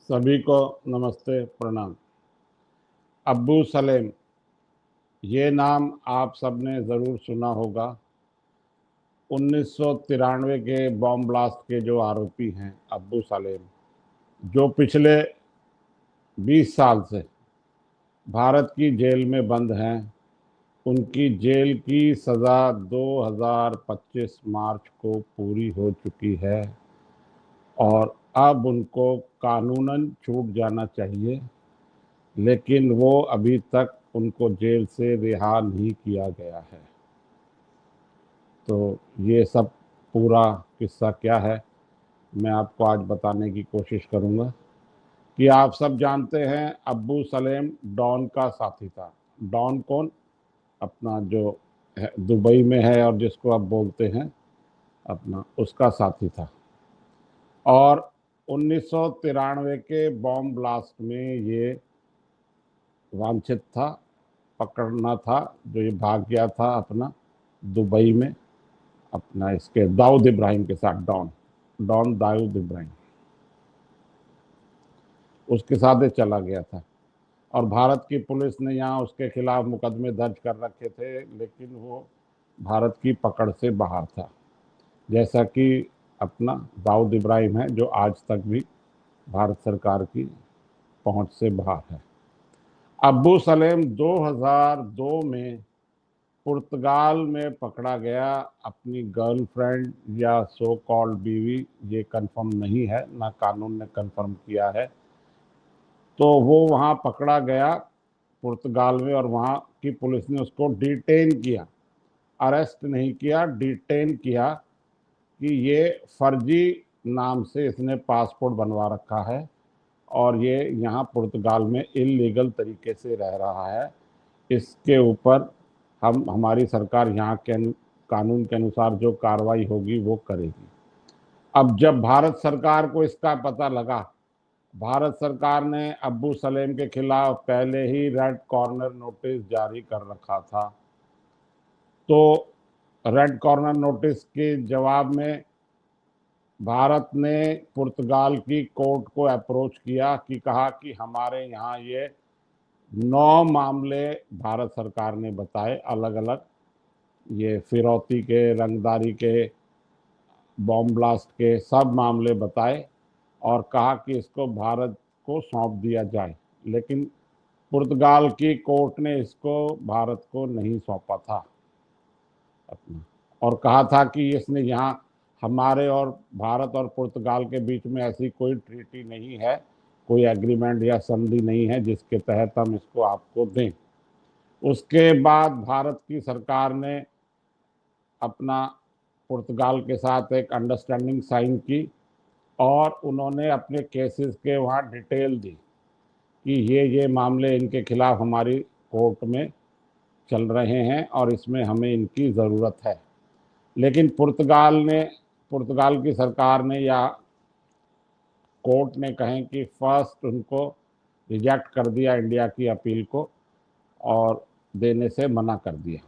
सभी को नमस्ते प्रणाम। अब्बू सलेम, ये नाम आप सबने ज़रूर सुना होगा। 1993 के बॉम्ब ब्लास्ट के जो आरोपी हैं अब्बू सलेम, जो पिछले 20 साल से भारत की जेल में बंद हैं। उनकी जेल की सज़ा 2025 मार्च को पूरी हो चुकी है और अब उनको कानूनन छूट जाना चाहिए, लेकिन वो अभी तक उनको जेल से रिहा नहीं किया गया है। तो ये सब पूरा किस्सा क्या है, मैं आपको आज बताने की कोशिश करूंगा। कि आप सब जानते हैं अब्बू सलेम डॉन का साथी था। डॉन कौन? अपना जो दुबई में है और जिसको आप बोलते हैं अपना, उसका साथी था। और 1993 के बॉम्ब ब्लास्ट में ये वांछित था, पकड़ना था, जो ये भाग गया था अपना दुबई में, अपना इसके दाऊद इब्राहिम के साथ। डॉन डॉन दाऊद इब्राहिम उसके साथ चला गया था। और भारत की पुलिस ने यहाँ उसके खिलाफ मुकदमे दर्ज कर रखे थे, लेकिन वो भारत की पकड़ से बाहर था। जैसा कि अपना दाऊद इब्राहिम है, जो आज तक भी भारत सरकार की पहुंच से बाहर है। अब्बू सलेम 2002 में पुर्तगाल में पकड़ा गया। अपनी गर्लफ्रेंड या सो कॉल्ड बीवी, ये कंफर्म नहीं है, ना कानून ने कंफर्म किया है। तो वो वहाँ पकड़ा गया पुर्तगाल में, और वहाँ की पुलिस ने उसको डिटेन किया। अरेस्ट नहीं किया, डिटेन किया कि ये फर्जी नाम से इसने पासपोर्ट बनवा रखा है और ये यहाँ पुर्तगाल में इलीगल तरीके से रह रहा है। इसके ऊपर हमारी सरकार यहाँ के कानून के अनुसार जो कार्रवाई होगी वो करेगी। अब जब भारत सरकार को इसका पता लगा, भारत सरकार ने अब्बू सलेम के खिलाफ पहले ही रेड कॉर्नर नोटिस जारी कर रखा था। तो रेड कॉर्नर नोटिस के जवाब में भारत ने पुर्तगाल की कोर्ट को अप्रोच किया, कि कहा कि हमारे यहाँ ये 9 मामले भारत सरकार ने बताए, अलग अलग, ये फिरौती के, रंगदारी के, बॉम्ब ब्लास्ट के सब मामले बताए, और कहा कि इसको भारत को सौंप दिया जाए। लेकिन पुर्तगाल की कोर्ट ने इसको भारत को नहीं सौंपा था अपना, और कहा था कि इसने यहाँ हमारे और भारत और पुर्तगाल के बीच में ऐसी कोई ट्रीटी नहीं है, कोई एग्रीमेंट या संधि नहीं है जिसके तहत हम इसको आपको दें। उसके बाद भारत की सरकार ने अपना पुर्तगाल के साथ एक अंडरस्टैंडिंग साइन की और उन्होंने अपने केसेस के वहाँ डिटेल दी कि ये मामले इनके खिलाफ हमारी कोर्ट में चल रहे हैं और इसमें हमें इनकी ज़रूरत है। लेकिन पुर्तगाल की सरकार ने या कोर्ट ने कहें कि फर्स्ट उनको रिजेक्ट कर दिया इंडिया की अपील को और देने से मना कर दिया।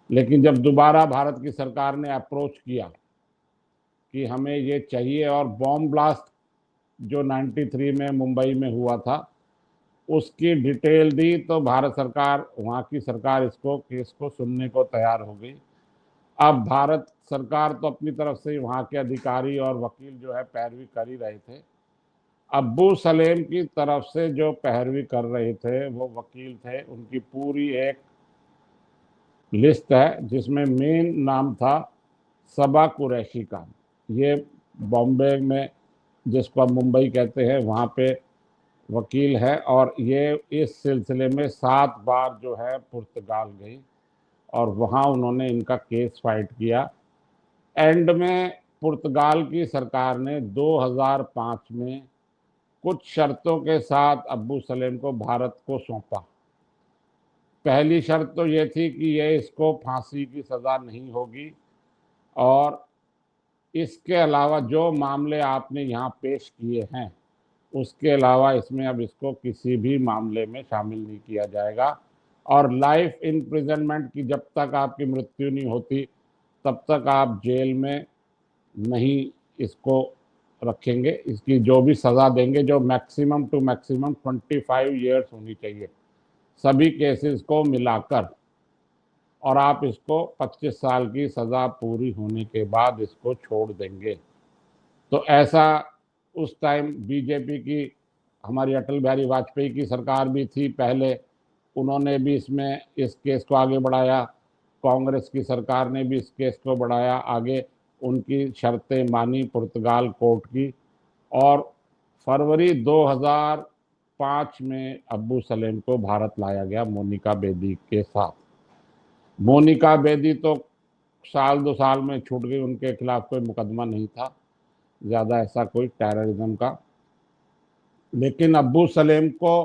लेकिन जब दोबारा भारत की सरकार ने अप्रोच किया कि हमें ये चाहिए, और बॉम्ब ब्लास्ट जो 93 में मुंबई में हुआ था उसकी डिटेल दी, तो भारत सरकार, वहाँ की सरकार इसको केस को सुनने को तैयार हो गई। अब भारत सरकार तो अपनी तरफ से वहाँ के अधिकारी और वकील जो है पैरवी कर ही रहे थे। अब्बू सलेम की तरफ से जो पैरवी कर रहे थे वो वकील थे, उनकी पूरी एक लिस्ट है जिसमें मेन नाम था सबा कुरैशी का। ये बॉम्बे में, जिसको अब मुंबई कहते हैं, वहाँ पे वकील है, और ये इस सिलसिले में 7 बार जो है पुर्तगाल गई और वहाँ उन्होंने इनका केस फाइट किया। एंड में पुर्तगाल की सरकार ने 2005 में कुछ शर्तों के साथ अब्बू सलेम को भारत को सौंपा। पहली शर्त तो ये थी कि ये इसको फांसी की सज़ा नहीं होगी, और इसके अलावा जो मामले आपने यहाँ पेश किए हैं उसके अलावा इसमें अब इसको किसी भी मामले में शामिल नहीं किया जाएगा, और लाइफ इम्प्रिजनमेंट की जब तक आपकी मृत्यु नहीं होती तब तक आप जेल में नहीं इसको रखेंगे, इसकी जो भी सज़ा देंगे, जो मैक्सिमम टू मैक्सिमम 25 ईयर्स होनी चाहिए सभी केसेस को मिलाकर, और आप इसको 25 साल की सज़ा पूरी होने के बाद इसको छोड़ देंगे। तो ऐसा उस टाइम बीजेपी की, हमारी अटल बिहारी वाजपेयी की सरकार भी थी पहले, उन्होंने भी इसमें इस केस को आगे बढ़ाया। कांग्रेस की सरकार ने भी इस केस को बढ़ाया आगे, उनकी शर्तें मानी पुर्तगाल कोर्ट की, और फरवरी 2005 में अब्बू सलेम को भारत लाया गया मोनिका बेदी के साथ। मोनिका बेदी तो साल 2 साल में छूट गई, उनके खिलाफ कोई मुकदमा नहीं था ज़्यादा ऐसा कोई टेररिज्म का, लेकिन अब्बू सलेम को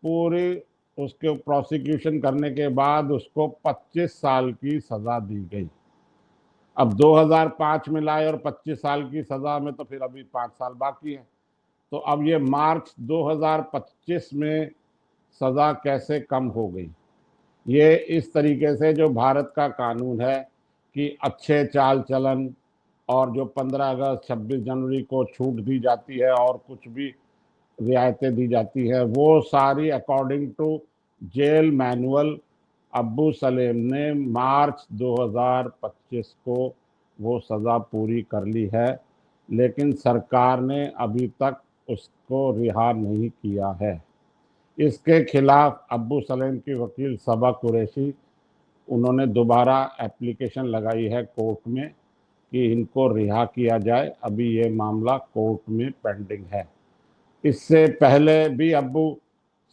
पूरी उसके प्रोसिक्यूशन करने के बाद उसको 25 साल की सज़ा दी गई। अब 2005 में लाए और 25 साल की सज़ा में तो फिर अभी 5 साल बाकी है। तो अब ये मार्च 2025 में सज़ा कैसे कम हो गई? ये इस तरीके से, जो भारत का कानून है कि अच्छे चाल चलन और जो 15 अगस्त 26 जनवरी को छूट दी जाती है और कुछ भी रियायतें दी जाती है, वो सारी अकॉर्डिंग टू जेल मैनुअल अब्बू सलेम ने मार्च 2025 को वो सज़ा पूरी कर ली है, लेकिन सरकार ने अभी तक उसको रिहा नहीं किया है। इसके खिलाफ अब्बू सलेम की वकील सबा कुरैशी, उन्होंने दोबारा एप्लीकेशन लगाई है कोर्ट में कि इनको रिहा किया जाए। अभी ये मामला कोर्ट में पेंडिंग है। इससे पहले भी अब्बू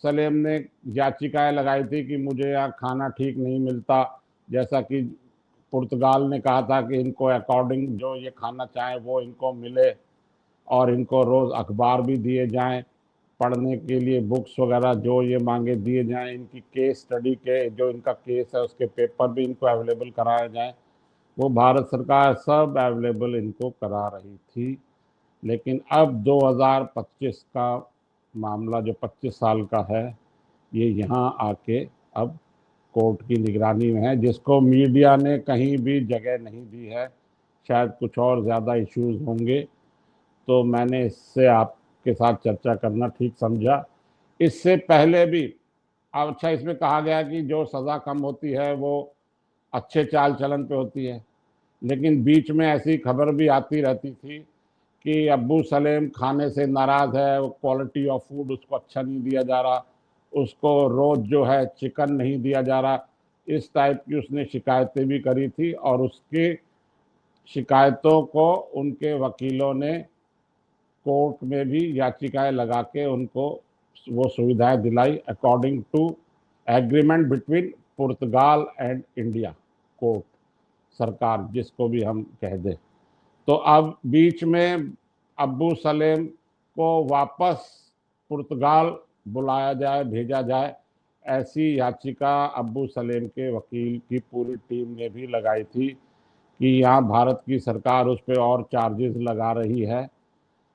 सलेम ने याचिकाएं लगाई थी कि मुझे यहाँ खाना ठीक नहीं मिलता, जैसा कि पुर्तगाल ने कहा था कि इनको अकॉर्डिंग जो ये खाना चाहें वो इनको मिले, और इनको रोज़ अखबार भी दिए जाएं पढ़ने के लिए, बुक्स वगैरह जो ये मांगे दिए जाएं, इनकी केस स्टडी के जो इनका केस है उसके पेपर भी इनको अवेलेबल कराए जाएं। वो भारत सरकार सब अवेलेबल इनको करा रही थी, लेकिन अब 2025 का मामला जो 25 साल का है, ये यहाँ आके अब कोर्ट की निगरानी में है, जिसको मीडिया ने कहीं भी जगह नहीं दी है। शायद कुछ और ज़्यादा इश्यूज होंगे, तो मैंने इससे आपके साथ चर्चा करना ठीक समझा। इससे पहले भी अच्छा इसमें कहा गया कि जो सज़ा कम होती है वो अच्छे चाल चलन पे होती है, लेकिन बीच में ऐसी खबर भी आती रहती थी कि अब्बू सलेम खाने से नाराज़ है, वो क्वालिटी ऑफ फूड उसको अच्छा नहीं दिया जा रहा, उसको रोज़ जो है चिकन नहीं दिया जा रहा, इस टाइप की उसने शिकायतें भी करी थी, और उसकी शिकायतों को उनके वकीलों ने कोर्ट में भी याचिकाएं लगा के उनको वो सुविधाएं दिलाई according to agreement between Portugal and India court, सरकार जिसको भी हम कह दें। तो अब बीच में अब्बू सलेम को वापस पुर्तगाल बुलाया जाए, भेजा जाए, ऐसी याचिका अब्बू सलेम के वकील की पूरी टीम ने भी लगाई थी कि यहाँ भारत की सरकार उस पर और चार्जेस लगा रही है,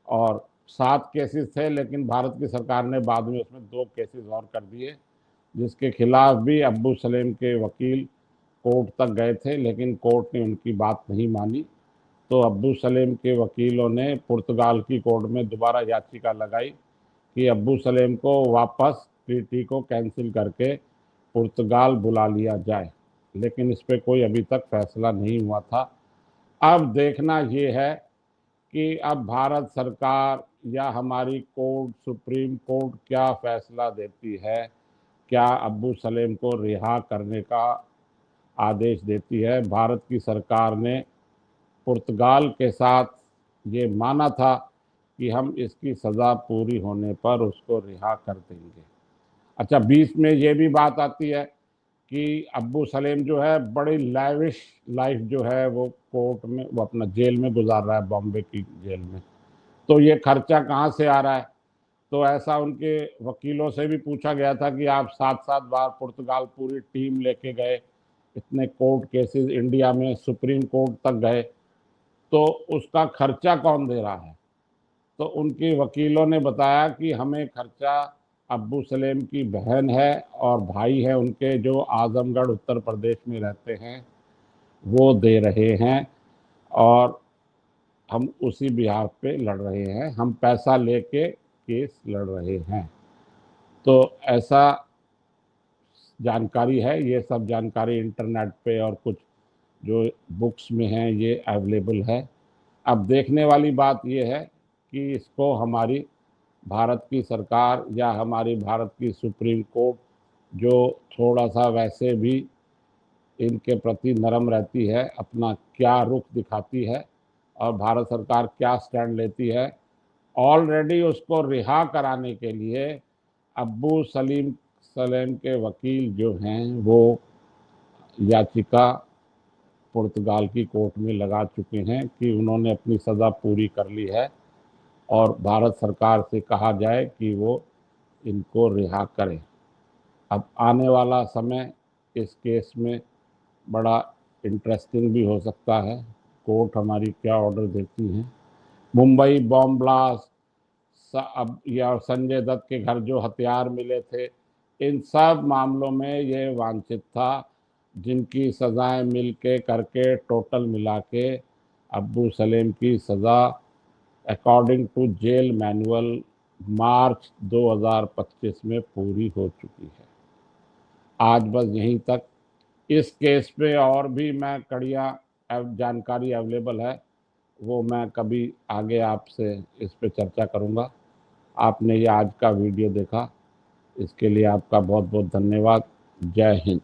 और 7 केसेस थे, लेकिन भारत की सरकार ने बाद में उसमें 2 केसेस और कर दिए, जिसके खिलाफ भी अब्बू सलेम के वकील कोर्ट तक गए थे, लेकिन कोर्ट ने उनकी बात नहीं मानी। तो अब्बू सलेम के वकीलों ने पुर्तगाल की कोर्ट में दोबारा याचिका लगाई कि अब्बू सलेम को वापस ट्रीटी को कैंसिल करके पुर्तगाल बुला लिया जाए, लेकिन इस पर कोई अभी तक फैसला नहीं हुआ था। अब देखना ये है कि अब भारत सरकार या हमारी कोर्ट, सुप्रीम कोर्ट क्या फैसला देती है, क्या अब्बू सलेम को रिहा करने का आदेश देती है। भारत की सरकार ने पुर्तगाल के साथ ये माना था कि हम इसकी सज़ा पूरी होने पर उसको रिहा कर देंगे। अच्छा, बीच में ये भी बात आती है कि अब्बू सलेम जो है बड़ी लैविश लाइफ जो है वो कोर्ट में, वो अपना जेल में गुजार रहा है, बॉम्बे की जेल में, तो ये खर्चा कहाँ से आ रहा है? तो ऐसा उनके वकीलों से भी पूछा गया था कि आप 7-7 बार पुर्तगाल पूरी टीम लेके गए, इतने कोर्ट केसेस इंडिया में सुप्रीम कोर्ट तक गए, तो उसका खर्चा कौन दे रहा है? तो उनके वकीलों ने बताया कि हमें खर्चा अब्बू सलेम की बहन है और भाई है उनके, जो आजमगढ़ उत्तर प्रदेश में रहते हैं, वो दे रहे हैं। और हम उसी बिहार पे लड़ रहे हैं, हम पैसा लेके केस लड़ रहे हैं। तो ऐसा जानकारी है, ये सब जानकारी इंटरनेट पे और कुछ जो बुक्स में है ये अवेलेबल है। अब देखने वाली बात ये है कि इसको हमारी भारत की सरकार या हमारी भारत की सुप्रीम कोर्ट, जो थोड़ा सा वैसे भी इनके प्रति नरम रहती है, अपना क्या रुख दिखाती है और भारत सरकार क्या स्टैंड लेती है, ऑलरेडी उसको रिहा कराने के लिए अब्बू सलीम सलेम के वकील जो हैं वो याचिका पुर्तगाल की कोर्ट में लगा चुके हैं कि उन्होंने अपनी सज़ा पूरी कर ली है और भारत सरकार से कहा जाए कि वो इनको रिहा करें। अब आने वाला समय इस केस में बड़ा इंटरेस्टिंग भी हो सकता है, कोर्ट हमारी क्या ऑर्डर देती है। मुंबई बॉम्ब ब्लास्ट, अब या संजय दत्त के घर जो हथियार मिले थे, इन सब मामलों में ये वांछित था, जिनकी सज़ाएं मिल के करके टोटल मिला के अब्बू सलेम की सज़ा अकॉर्डिंग टू जेल मैनुअल मार्च 2025 में पूरी हो चुकी है। आज बस यहीं तक। इस केस पे और भी मैं कड़ियाँ जानकारी अवेलेबल है, वो मैं कभी आगे आपसे इस पे चर्चा करूँगा। आपने ये आज का वीडियो देखा, इसके लिए आपका बहुत बहुत धन्यवाद। जय हिंद।